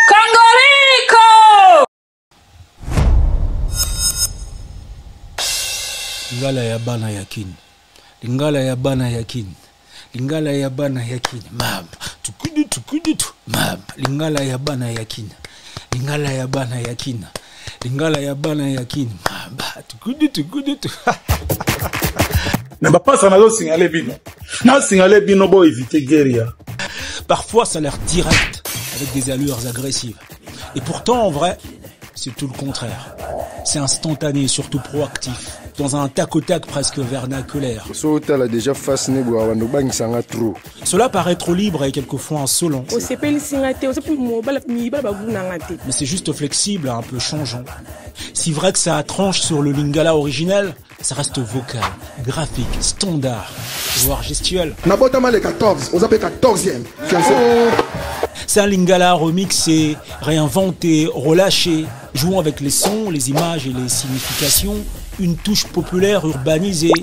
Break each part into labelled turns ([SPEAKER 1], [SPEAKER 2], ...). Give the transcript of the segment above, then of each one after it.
[SPEAKER 1] Congorico!
[SPEAKER 2] Lingala ya bana yakin. Lingala ya bana yakin. Lingala ya bana yakin. Mam. Tukudu. Mam. Lingala ya bana yakin. Lingala ya bana yakin. Lingala ya bana yakin. Mam. Tukudu.
[SPEAKER 3] N'a pas ça n'a signalé bino. N'a signalé bino pour éviter guerre.
[SPEAKER 2] Parfois ça a l'air direct avec des allures agressives. Et pourtant en vrai, c'est tout le contraire. C'est instantané et surtout proactif. Dans un tac-au-tac presque vernaculaire. Cela paraît trop libre et quelquefois insolent. Mais c'est juste flexible, un peu changeant. Si vrai que ça tranche sur le lingala originel, ça reste vocal, graphique, standard, voire gestuel. C'est un lingala remixé, réinventé, relâché, jouant avec les sons, les images et les significations. Une touche populaire urbanisée.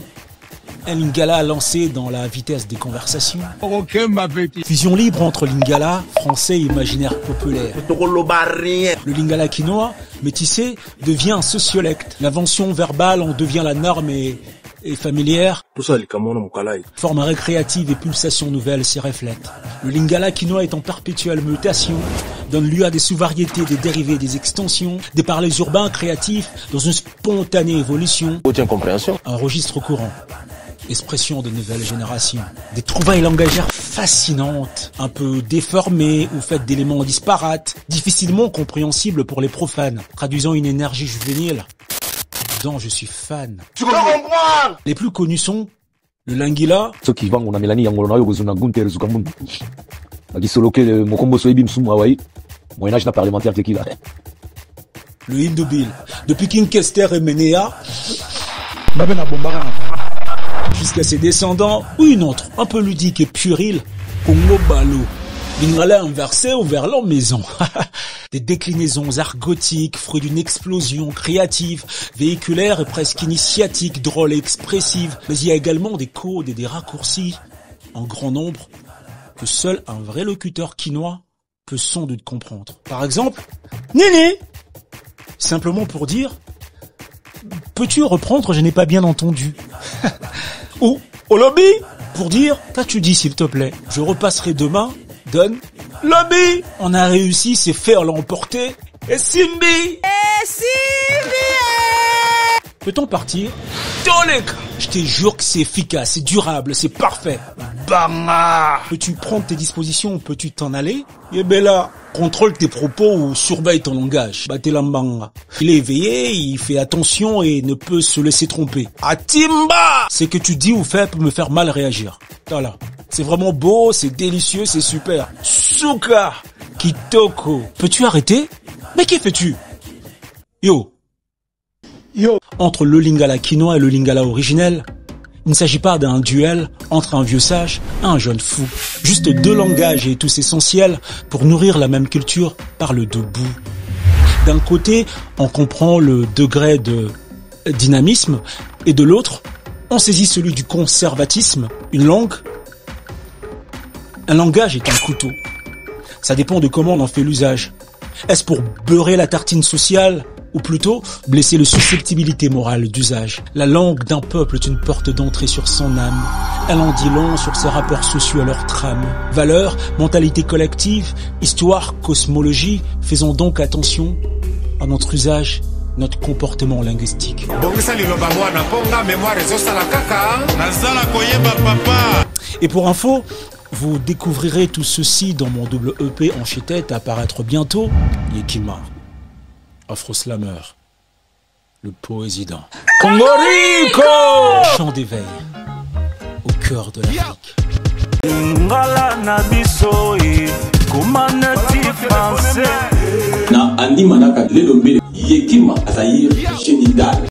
[SPEAKER 2] Un lingala lancé dans la vitesse des conversations. Fusion libre entre lingala, français et imaginaire populaire. Le lingala quinoa, métissé, devient un sociolecte. L'invention verbale en devient la norme et familière. Forme récréative et pulsations nouvelles s'y reflètent. Le lingala quinoa est en perpétuelle mutation, donne lieu à des sous-variétés, des dérivés, des extensions, des parlers urbains créatifs dans une spontanée évolution. Un registre courant. Expression de nouvelles générations. Des trouvailles langagères fascinantes, un peu déformées ou faites d'éléments disparates, difficilement compréhensibles pour les profanes, traduisant une énergie juvénile dont je suis fan.
[SPEAKER 4] Tu comprends?
[SPEAKER 2] Les plus connus sont le lingila, le hindubil, depuis King Kester et Menea, jusqu'à ses descendants, ou une autre, un peu ludique et puérile, Congo Balo, lingala inversé ou vers leur maison. Des déclinaisons argotiques, fruits d'une explosion créative, véhiculaire et presque initiatique, drôle et expressive. Mais il y a également des codes et des raccourcis, en grand nombre, que seul un vrai locuteur quinois peut sans doute comprendre. Par exemple, Néné, simplement pour dire, peux-tu reprendre, je n'ai pas bien entendu. Ou, au lobby, pour dire, qu'as-tu dit s'il te plaît? Je repasserai demain, donne, lobby. On a réussi, c'est faire l'emporter. Et Simbi. Peut-on partir? Tolek. Je te jure que c'est efficace, c'est durable, c'est parfait. Banga. Peux-tu prendre tes dispositions ou peux-tu t'en aller? Yebela. Contrôle tes propos ou surveille ton langage. Batelambanga. Il est éveillé, il fait attention et ne peut se laisser tromper. Atimba! Ce que tu dis ou fais peut me faire mal réagir. Voilà. C'est vraiment beau, c'est délicieux, c'est super. Suka! Kitoko. Peux-tu arrêter? Mais qu'y fais-tu? Yo. Entre le lingala quinoa et le lingala originel, il ne s'agit pas d'un duel entre un vieux sage et un jeune fou. Juste deux langages et tous essentiels pour nourrir la même culture par le debout. D'un côté, on comprend le degré de dynamisme et de l'autre, on saisit celui du conservatisme. Une langue, un langage est un couteau. Ça dépend de comment on en fait l'usage. Est-ce pour beurrer la tartine sociale ou plutôt blesser les susceptibilités morales d'usage? La langue d'un peuple est une porte d'entrée sur son âme. Elle en dit long sur ses rapports sociaux à leur trame. Valeurs, mentalité collective, histoire, cosmologie, faisons donc attention à notre usage, notre comportement linguistique. Et pour info, vous découvrirez tout ceci dans mon double EP en chez-tête à paraître bientôt. Yekima. Afro-slammer, le poésident. Congorico! Chant d'éveil, au cœur de l'Afrique.
[SPEAKER 5] Na andi manaka lelo mbele Yekima Azahir Chenidal.